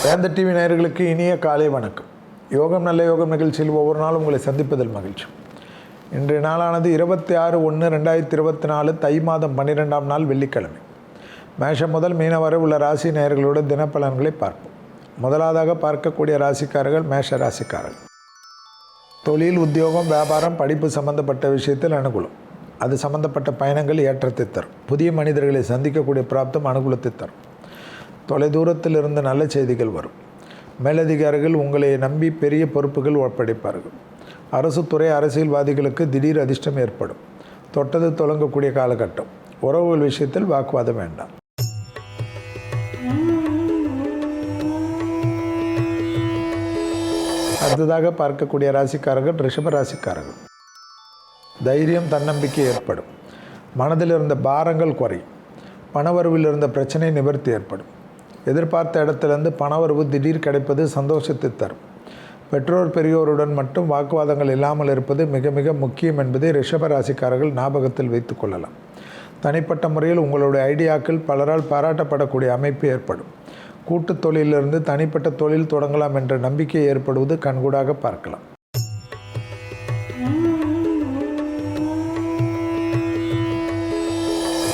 வேந்த TV நேயர்களுக்கு இனிய காலை வணக்கம். யோகம் நல்ல யோகம் நிகழ்ச்சியில் ஒவ்வொரு நாளும் உங்களை சந்திப்பதில் மகிழ்ச்சி. இன்றைய நாளானது 26/1/2024 தை மாதம் 12ஆம் நாள் வெள்ளிக்கிழமை. மேஷம் முதல் மீன வரை உள்ள ராசி நேயர்களோட தினப்பலன்களை பார்ப்போம். முதலாவதாக பார்க்கக்கூடிய ராசிக்காரர்கள் மேஷ ராசிக்காரர்கள். தொழில், உத்தியோகம், வியாபாரம், படிப்பு சம்பந்தப்பட்ட விஷயத்தில் அனுகூலம். அது சம்பந்தப்பட்ட பயணங்கள் ஏற்றத்தை தரும். புதிய மனிதர்களை சந்திக்கக்கூடிய பிராப்தம் அனுகூலத்தை தரும். தொலைதூரத்தில் இருந்து நல்ல செய்திகள் வரும். மேலதிகாரிகள் உங்களை நம்பி பெரிய பொறுப்புகள் ஒப்படைப்பார்கள். அரசு துறை அரசியல்வாதிகளுக்கு திடீர் அதிர்ஷ்டம் ஏற்படும். தொட்டது தொடங்கக்கூடிய காலகட்டம். உறவுகள் விஷயத்தில் வாக்குவாதம் வேண்டாம். அடுத்ததாக பார்க்கக்கூடிய ராசிக்காரர்கள் ரிஷப ராசிக்காரர்கள். தைரியம், தன்னம்பிக்கை ஏற்படும். மனதில் இருந்த பாரங்கள் குறையும். பணவரவில் இருந்த பிரச்சனை நிவர்த்தி ஏற்படும். எதிர்பார்த்த இடத்திலிருந்து பணவரவு திடீர் கிடைப்பது சந்தோஷத்தை தரும். பெற்றோர் பெரியோருடன் மட்டும் வாக்குவாதங்கள் இல்லாமல் இருப்பது மிக மிக முக்கியம் என்பதை ரிஷப ராசிக்காரர்கள் ஞாபகத்தில் வைத்துக் கொள்ளலாம். தனிப்பட்ட முறையில் உங்களுடைய ஐடியாக்கள் பலரால் பாராட்டப்படக்கூடிய அமைப்பு ஏற்படும். கூட்டு தொழிலிருந்து தனிப்பட்ட தொழில் தொடங்கலாம் என்ற நம்பிக்கை ஏற்படுவது கண்கூடாக பார்க்கலாம்.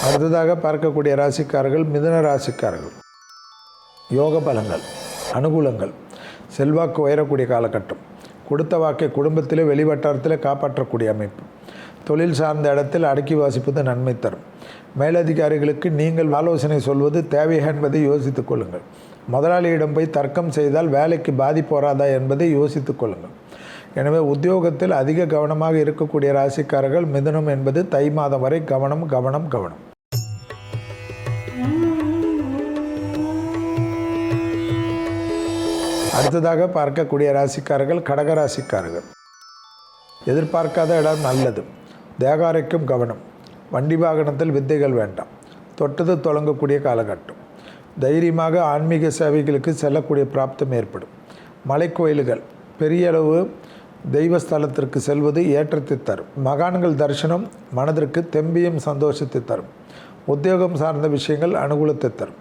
அடுத்ததாக பார்க்கக்கூடிய ராசிக்காரர்கள் மிதுன ராசிக்காரர்கள். யோக பலங்கள், அனுகூலங்கள், செல்வாக்கு உயரக்கூடிய காலகட்டம். கொடுத்த வாக்கை குடும்பத்திலே வெளிவட்டாரத்தில் காப்பாற்றக்கூடிய அமைப்பு. தொழில் சார்ந்த இடத்தில் அடக்கி வாசிப்பது நன்மை தரும். மேலதிகாரிகளுக்கு நீங்கள் ஆலோசனை சொல்வது தேவையா என்பதை யோசித்துக் கொள்ளுங்கள். முதலாளியிடம் போய் தர்க்கம் செய்தால் வேலைக்கு பாதிப்பு வராதா என்பதை யோசித்துக் கொள்ளுங்கள். எனவே உத்தியோகத்தில் அதிக கவனமாக இருக்கக்கூடிய ராசிக்காரர்கள் மிதுனம் என்பது தை மாதம் வரை கவனம் கவனம் கவனம். அடுத்ததாக பார்க்கக்கூடிய ராசிக்காரர்கள் கடக ராசிக்காரர்கள். எதிர்பார்க்காத இடம் நல்லது. தேகாரைக்கும் கவனம். வண்டி வாகனத்தில் வித்தைகள் வேண்டாம். தொட்டது தொடங்கக்கூடிய காலகட்டம். தைரியமாக ஆன்மீக சேவைகளுக்கு செல்லக்கூடிய பிராப்தம் ஏற்படும். மலைக்கோயில்கள், பெரிய அளவு தெய்வஸ்தலத்திற்கு செல்வது ஏற்றத்தை தரும். மகான்கள் தரிசனம் மனதிற்கு தெம்பியும் சந்தோஷத்தை தரும். உத்தியோகம் சார்ந்த விஷயங்கள் அனுகூலத்தை தரும்.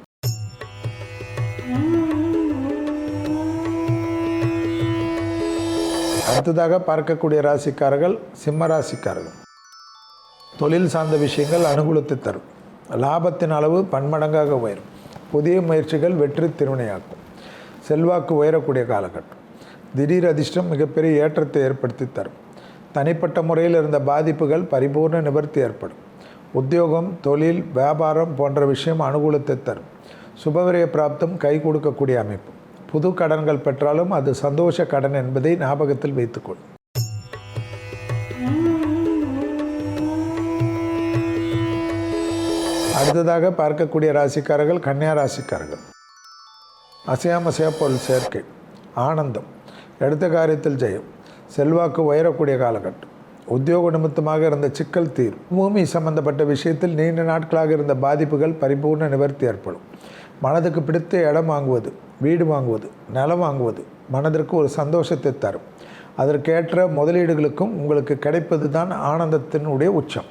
அடுத்ததாக பார்க்கக்கூடிய ராசிக்காரர்கள் சிம்ம ராசிக்காரர்கள். தொழில் சார்ந்த விஷயங்கள் அனுகூலத்தை தரும். லாபத்தின் அளவு பன்மடங்காக உயரும். புதிய முயற்சிகள் வெற்றி திருவினையாக்கும். செல்வாக்கு உயரக்கூடிய காலகட்டம். திடீர் அதிர்ஷ்டம் மிகப்பெரிய ஏற்றத்தை ஏற்படுத்தி தரும். தனிப்பட்ட முறையில் இருந்த பாதிப்புகள் பரிபூர்ண நிவர்த்தி ஏற்படும். உத்தியோகம், தொழில், வியாபாரம் போன்ற விஷயம் அனுகூலத்தை தரும். சுபவிரய பிராப்தம் கை கொடுக்கக்கூடிய அமைப்பு. புது கடன்கள் பெற்றாலும் அது சந்தோஷ கடன் என்பதை ஞாபகத்தில் வைத்துக்கொள். அடுத்ததாக பார்க்கக்கூடிய ராசிக்காரர்கள் கன்னியா ராசிக்காரர்கள். அசையாமசையா பொருள் சேர்க்கை, ஆனந்தம், எடுத்த காரியத்தில் ஜெயம், செல்வாக்கு உயரக்கூடிய காலகட்டம். உத்தியோக நிமித்தமாக இருந்த சிக்கல் தீரும். பூமி சம்பந்தப்பட்ட விஷயத்தில் நீண்ட நாட்களாக இருந்த பாதிப்புகள் பரிபூர்ண நிவர்த்தி ஏற்படும். மனதுக்கு பிடித்த இடம் வாங்குவது, வீடு வாங்குவது, நிலம் வாங்குவது மனதிற்கு ஒரு சந்தோஷத்தை தரும். அதற்கேற்ற முதலீடுகளுக்கும் உங்களுக்கு கிடைப்பது தான் ஆனந்தத்தினுடைய உச்சம்.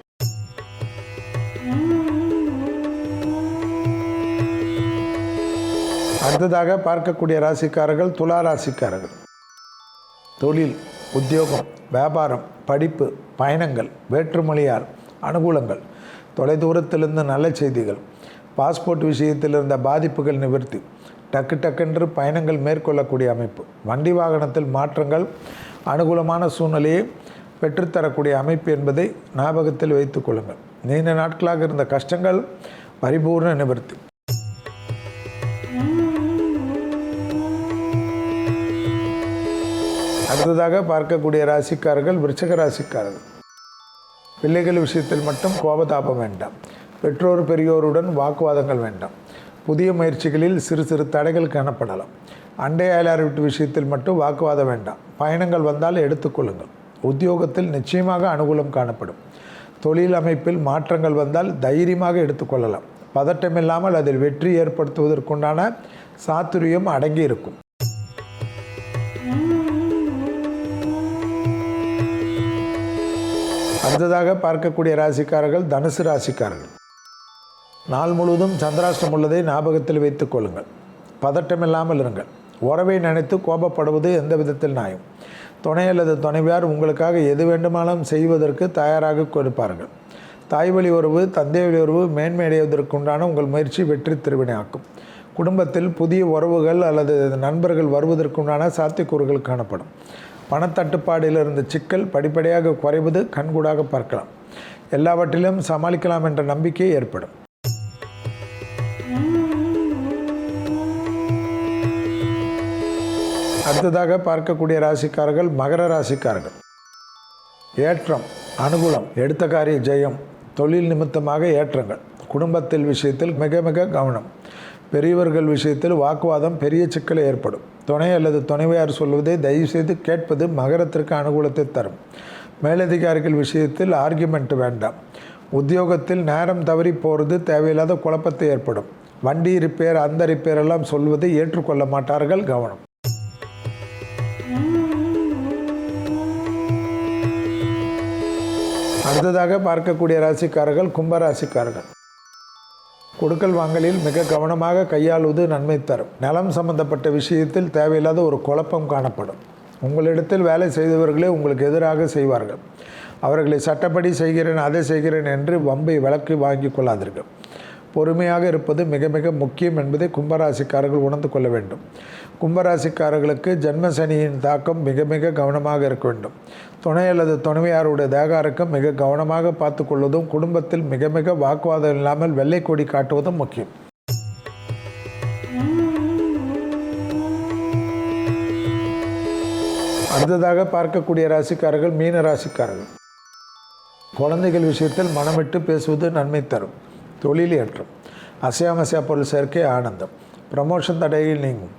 அடுத்ததாக பார்க்கக்கூடிய ராசிக்காரர்கள் துலா ராசிக்காரர்கள். தொழில், உத்தியோகம், வியாபாரம், படிப்பு, பயணங்கள், வேற்றுமொழியால் அனுகூலங்கள், தொலைதூரத்திலிருந்து நல்ல செய்திகள், பாஸ்போர்ட் விஷயத்தில் இருந்த பாதிப்புகள் நிவர்த்தி, டக்கு டக்கென்று பயணங்கள் மேற்கொள்ளக்கூடிய அமைப்பு, வண்டி வாகனத்தில் மாற்றங்கள், அனுகூலமான சூழ்நிலையை பெற்றுத்தரக்கூடிய அமைப்பு என்பதை ஞாபகத்தில் வைத்துக் கொள்ளுங்கள். நீண்ட நாட்களாக இருந்த கஷ்டங்கள் பரிபூர்ண நிவர்த்தி. அடுத்ததாக பார்க்கக்கூடிய ராசிக்காரர்கள் விருச்சிக ராசிக்காரர்கள். பிள்ளைகள் விஷயத்தில் மட்டும் கோபதாபம் வேண்டாம். பெற்றோர் பெரியோருடன் வாக்குவாதங்கள் வேண்டாம். புதிய முயற்சிகளில் சிறு சிறு தடைகள் காணப்படலாம். அண்டை அயலார் வீட்டு விஷயத்தில் மட்டும் வாக்குவாதம் வேண்டாம். பயணங்கள் வந்தால் எடுத்துக்கொள்ளுங்கள். உத்தியோகத்தில் நிச்சயமாக அனுகூலம் காணப்படும். தொழில் அமைப்பில் மாற்றங்கள் வந்தால் தைரியமாக எடுத்துக்கொள்ளலாம். பதட்டமில்லாமல் அதில் வெற்றி ஏற்படுத்துவதற்குண்டான சாத்துரியம் அடங்கி இருக்கும். அடுத்ததாக பார்க்கக்கூடிய ராசிக்காரர்கள் தனுசு ராசிக்காரர்கள். நாள் முழுவதும் சந்திராஷ்டம் உள்ளதை ஞாபகத்தில் வைத்துக் கொள்ளுங்கள். பதட்டமில்லாமல் இருங்கள். உறவை நினைத்து கோபப்படுவது எந்த விதத்தில் நியாயம்? துணை அல்லது துணைவியார் உங்களுக்காக எது வேண்டுமானாலும் செய்வதற்கு தயாராக கொடுப்பார்கள். தாய் வழி உறவு, தந்தை வழி உறவு மேன்மையடைவதற்குண்டான உங்கள் முயற்சி வெற்றி திருவினையாக்கும். குடும்பத்தில் புதிய உறவுகள் அல்லது நண்பர்கள் வருவதற்குண்டான சாத்தியக்கூறுகள் காணப்படும். பணத்தட்டுப்பாடில் இருந்த சிக்கல் படிப்படியாக குறைவது கண்கூடாக பார்க்கலாம். எல்லாவற்றிலும் சமாளிக்கலாம் என்ற நம்பிக்கை ஏற்படும். அடுத்ததாக பார்க்கக்கூடிய ராசிக்காரர்கள் மகர ராசிக்காரர்கள். ஏற்றம், அனுகூலம், எடுத்த காரிய ஜெயம், தொழில் நிமித்தமாக ஏற்றங்கள். குடும்பத்தில் விஷயத்தில் மிக மிக கவனம். பெரியவர்கள் விஷயத்தில் வாக்குவாதம், பெரிய சிக்கல் ஏற்படும். துணை அல்லது துணைவியார் சொல்வதை தயவுசெய்து கேட்பது மகரத்திற்கு அனுகூலத்தை தரும். மேலதிகாரிகள் விஷயத்தில் ஆர்கியூமெண்ட் வேண்டாம். உத்தியோகத்தில் நேரம் தவறி போகிறது தேவையில்லாத குழப்பத்தை ஏற்படும். வண்டி ரிப்பேர், அந்த ரிப்பேர் எல்லாம் சொல்வதை ஏற்றுக்கொள்ள மாட்டார்கள், கவனம். அடுத்ததாக பார்க்கக்கூடிய ராசிக்காரர்கள் கும்பராசிக்காரர்கள். கொடுக்கல் வாங்கலில் மிக கவனமாக கையாளுவது நன்மை தரும். நலம் சம்பந்தப்பட்ட விஷயத்தில் தேவையில்லாத ஒரு குழப்பம் காணப்படும். உங்களிடத்தில் வேலை செய்தவர்களே உங்களுக்கு எதிராக செய்வார்கள். அவர்களை சட்டப்படி செய்கிறேன், அதை செய்கிறேன் என்று வம்பை விலக்கி வாங்கி கொள்ளாதீர்கள். பொறுமையாக இருப்பது மிக மிக முக்கியம் என்பதை கும்பராசிக்காரர்கள் உணர்ந்து கொள்ள வேண்டும். கும்பராசிக்காரர்களுக்கு ஜென்ம சனியின் தாக்கம் மிக மிக கவனமாக இருக்க வேண்டும். துணை அல்லது துணைவியாருடைய தேகாரக்கம் மிக கவனமாக பார்த்து கொள்வதும், குடும்பத்தில் மிக மிக வாக்குவாதம் இல்லாமல் வெள்ளை கொடி காட்டுவதும் முக்கியம். அடுத்ததாக பார்க்கக்கூடிய ராசிக்காரர்கள் மீன ராசிக்காரர்கள். குழந்தைகள் விஷயத்தில் மனமிட்டு பேசுவது நன்மை தரும். தொழில் ஏற்றம், அசையாமசையா பொருள் சேர்க்கை ஆனந்தம், ப்ரமோஷன் தடையில் நீங்கும்.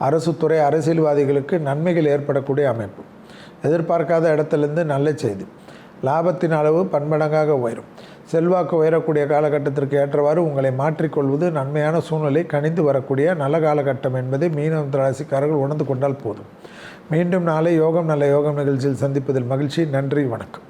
அரசு துறை, அரசியல்வாதிகளுக்கு நன்மைகள் ஏற்படக்கூடிய அமைப்பு. எதிர்பார்க்காத இடத்திலிருந்து நல்ல செய்தி. லாபத்தின் அளவு பன்மடங்காக உயரும். செல்வாக்கு உயரக்கூடிய காலகட்டத்திற்கு ஏற்றவாறு உங்களை மாற்றிக்கொள்வது நன்மையான சூழ்நிலை கணிந்து வரக்கூடிய நல்ல காலகட்டம் என்பதை மீன ராசிக்காரர்கள் உணர்ந்து கொண்டால் போதும். மீண்டும் நாளை யோகம் நல்ல யோகம் நிகழ்ச்சியில் சந்திப்பதில் மகிழ்ச்சி. நன்றி, வணக்கம்.